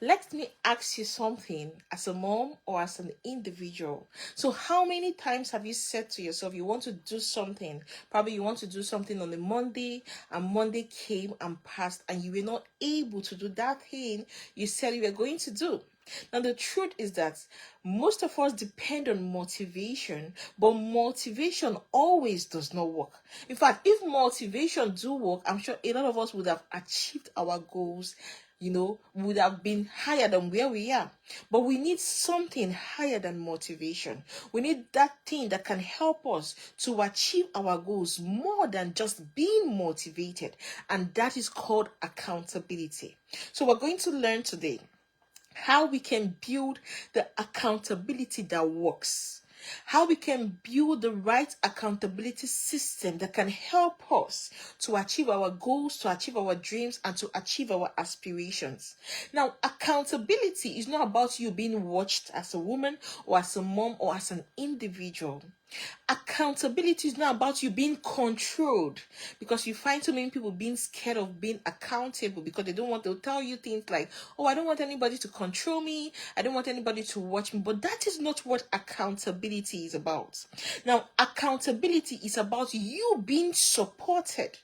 Let me ask you something as a mom or as an individual. So, how many times have you said to yourself, you want to do something? Probably you want to do something on a Monday, and Monday came and passed, and you were not able to do that thing you said you were going to do. Now, the truth is that most of us depend on motivation, but motivation always does not work. In fact, if motivation do work, I'm sure a lot of us would have achieved our goals, would have been higher than where we are. But we need something higher than motivation. We need that thing that can help us to achieve our goals more than just being motivated. And that is called accountability. So we're going to learn today how we can build the accountability that works, how we can build the right accountability system that can help us to achieve our goals, to achieve our dreams, and to achieve our aspirations. Now, accountability is not about you being watched as a woman or as a mom or as an individual. Accountability is not about you being controlled, because you find so many people being scared of being accountable because they don't want to tell you things like, oh, I don't want anybody to control me, I don't want anybody to watch me. But that is not what accountability is about. Now, accountability is about you being supported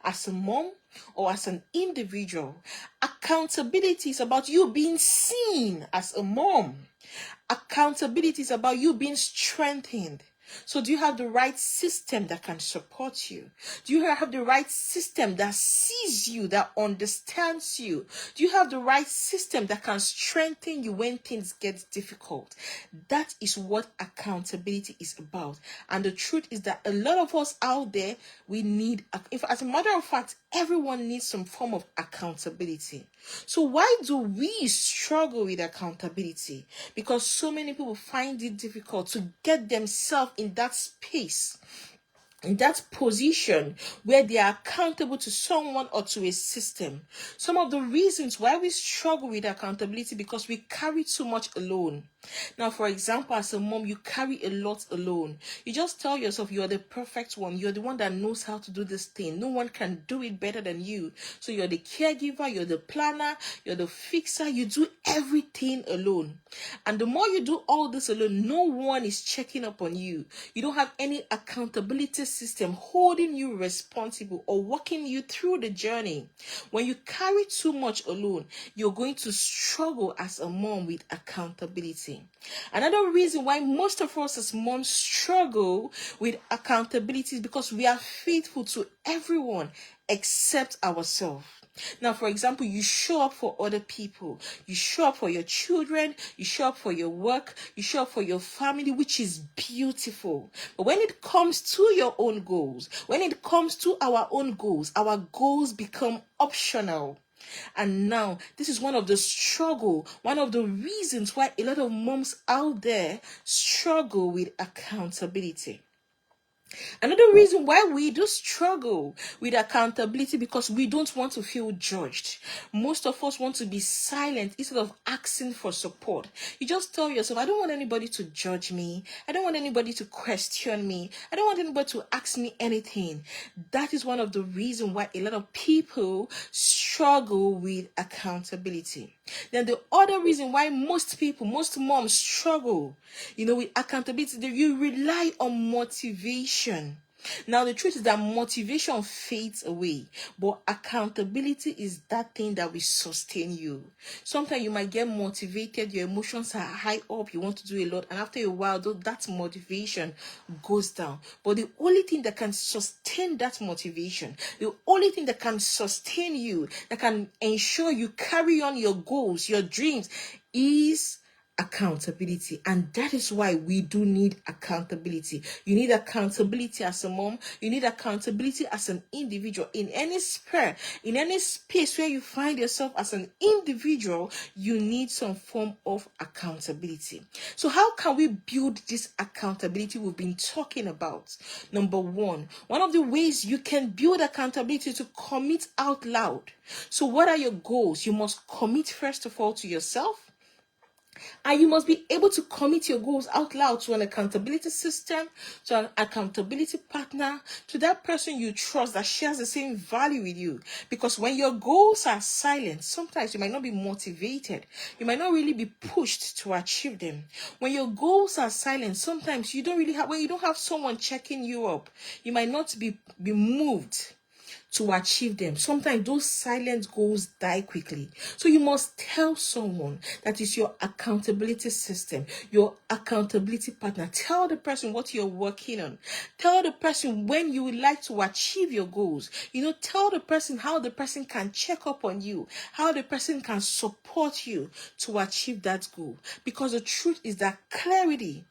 as a mom or as an individual. Accountability is about you being seen as a mom. Accountability is about you being strengthened. So do you have the right system that can support you? Do you have the right system that sees you, that understands you? Do you have the right system that can strengthen you when things get difficult? That is what accountability is about. And the truth is that a lot of us out there, we need, as a matter of fact, everyone needs some form of accountability. So why do we struggle with accountability? Because so many people find it difficult to get themselves in that space, in that position where they are accountable to someone or to a system. Some of the reasons why we struggle with accountability, because we carry too much alone. Now, for example, as a mom, you carry a lot alone. You just tell yourself you're the perfect one. You're the one that knows how to do this thing. No one can do it better than you. So you're the caregiver, you're the planner, you're the fixer. You do everything alone. And the more you do all this alone, no one is checking up on you. You don't have any accountability system holding you responsible or walking you through the journey. When you carry too much alone, you're going to struggle as a mom with accountability. Another reason why most of us as moms struggle with accountability is because we are faithful to everyone except ourselves. Now, for example, you show up for other people. You show up for your children. You show up for your work. You show up for your family, which is beautiful. But when it comes to your own goals, when it comes to our goals become optional. And now, this is one of the reasons why a lot of moms out there struggle with accountability. Another reason why we do struggle with accountability, because we don't want to feel judged. Most of us want to be silent instead of asking for support. You just tell yourself, I don't want anybody to judge me. I don't want anybody to question me. I don't want anybody to ask me anything. That is one of the reasons why a lot of people struggle with accountability. Then the other reason why most moms struggle, with accountability, that you rely on motivation. Now, the truth is that motivation fades away, but accountability is that thing that will sustain you. Sometimes you might get motivated, your emotions are high up, you want to do a lot, and after a while, that motivation goes down. But the only thing that can sustain that motivation, the only thing that can sustain you, that can ensure you carry on your goals, your dreams, is accountability. And that is why we do need accountability. You need accountability as a mom. You need accountability as an individual. In any sphere, in any space where you find yourself as an individual, you need some form of accountability. So how can we build this accountability we've been talking about? Number one of the ways you can build accountability is to commit out loud. So what are your goals? You must commit first of all to yourself. And you must be able to commit your goals out loud to an accountability system, to an accountability partner, to that person you trust that shares the same value with you. Because when your goals are silent, sometimes you might not be motivated. You might not really be pushed to achieve them. When your goals are silent, sometimes you don't really have, when you don't have someone checking you up, you might not be moved to achieve them. Sometimes those silent goals die quickly. So you must tell someone that is your accountability system, your accountability partner. Tell the person what you're working on. Tell the person when you would like to achieve your goals. Tell the person how the person can check up on you, how the person can support you to achieve that goal. Because the truth is that clarity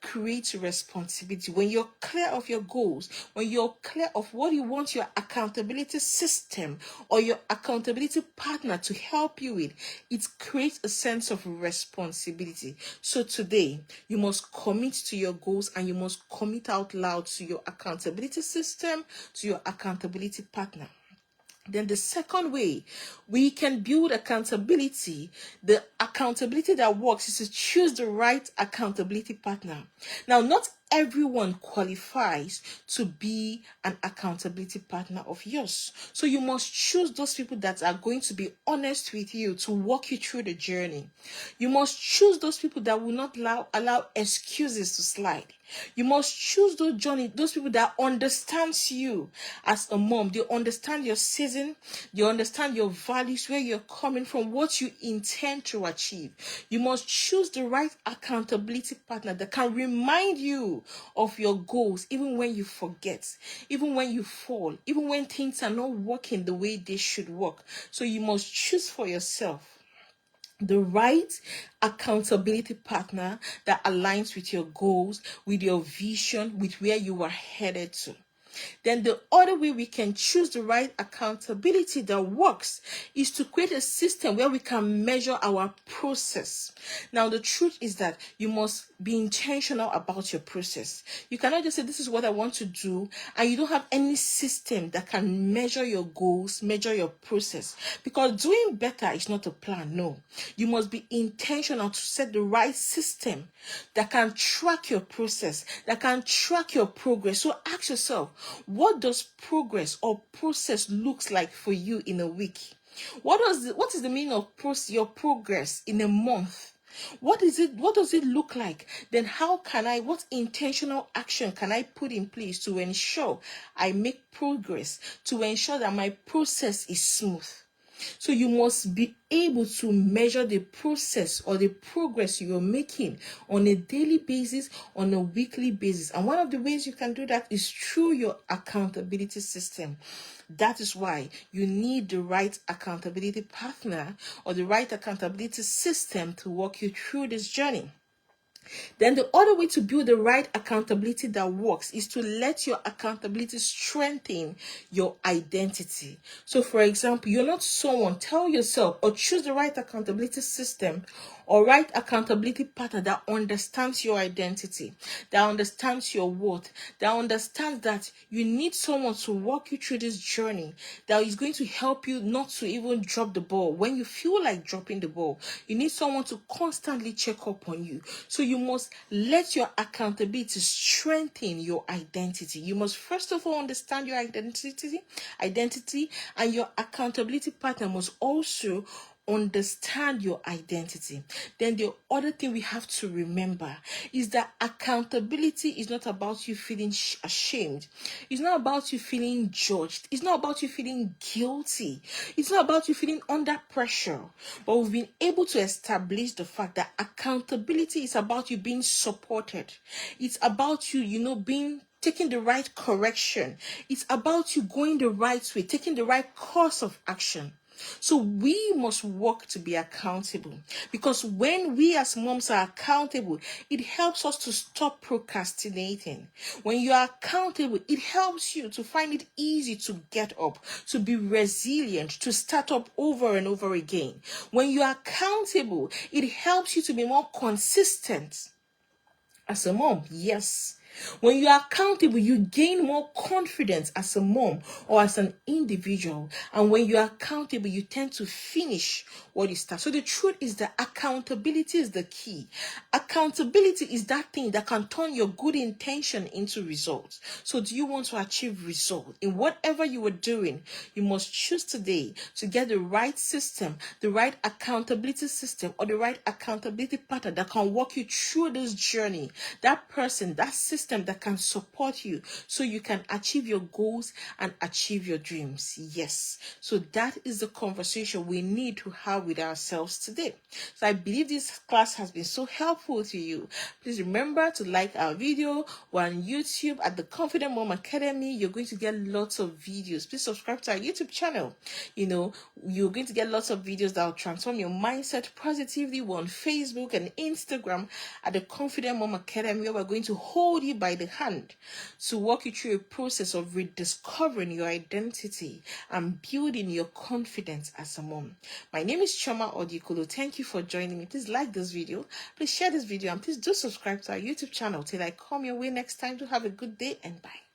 create responsibility. When you're clear of your goals, when you're clear of what you want your accountability system or your accountability partner to help you with, it creates a sense of responsibility. So today, you must commit to your goals and you must commit out loud to your accountability system, to your accountability partner. Then the second way we can build accountability, the accountability that works, is to choose the right accountability partner. Now, not everyone qualifies to be an accountability partner of yours. So you must choose those people that are going to be honest with you, to walk you through the journey. You must choose those people that will not allow excuses to slide. You must choose those people that understands you as a mom. They understand your season. They understand your values, where you're coming from, what you intend to achieve. You must choose the right accountability partner that can remind you of your goals, even when you forget, even when you fall, even when things are not working the way they should work. So you must choose for yourself the right accountability partner that aligns with your goals, with your vision, with where you are headed to. Then the other way we can choose the right accountability that works is to create a system where we can measure our process. Now, the truth is that you must be intentional about your process. You cannot just say, this is what I want to do, and you don't have any system that can measure your goals, measure your process. Because doing better is not a plan, no. You must be intentional to set the right system that can track your process, that can track your progress. So ask yourself, what does progress or process looks like for you in a week? What is the meaning of your progress in a month? What does it look like? Then what intentional action can I put in place to ensure I make progress, to ensure that my process is smooth? So you must be able to measure the process or the progress you are making on a daily basis, on a weekly basis. And one of the ways you can do that is through your accountability system. That is why you need the right accountability partner or the right accountability system to walk you through this journey. Then the other way to build the right accountability that works is to let your accountability strengthen your identity. So for example, you're not someone, tell yourself or choose the right accountability system or right accountability partner that understands your identity, that understands your worth, that understands that you need someone to walk you through this journey, that is going to help you not to even drop the ball. When you feel like dropping the ball, you need someone to constantly check up on you. So you must let your accountability strengthen your identity. You must first of all understand your identity, and your accountability partner must also understand your identity. Then the other thing we have to remember is that accountability is not about you feeling ashamed. It's not about you feeling judged. It's not about you feeling guilty. It's not about you feeling under pressure. But we've been able to establish the fact that accountability is about you being supported. It's about you, taking the right correction. It's about you going the right way, taking the right course of action. So we must work to be accountable, because when we as moms are accountable, it helps us to stop procrastinating. When you are accountable, it helps you to find it easy to get up, to be resilient, to start up over and over again. When you are accountable, it helps you to be more consistent as a mom. Yes. When you are accountable, you gain more confidence as a mom or as an individual. And when you are accountable, you tend to finish what you start. So the truth is that accountability is the key. Accountability is that thing that can turn your good intention into results. So do you want to achieve results in whatever you are doing? You must choose today to get the right system, the right accountability system, or the right accountability pattern that can walk you through this journey. That person, that system that can support you so you can achieve your goals and achieve your dreams. Yes. So that is the conversation we need to have with ourselves today. So I believe this class has been so helpful to you. Please remember to like our video. We're on YouTube at the Confident Mom Academy. You're going to get lots of videos. Please subscribe to our YouTube channel. You're going to get lots of videos that will transform your mindset positively. We're on Facebook and Instagram at the Confident Mom Academy, where we're going to hold you by the hand to walk you through a process of rediscovering your identity and building your confidence as a mom. My name is Chioma Odikolo. Thank you for joining me. Please like this video. Please share this video and please do subscribe to our YouTube channel. Till I come your way next time. Do have a good day and bye.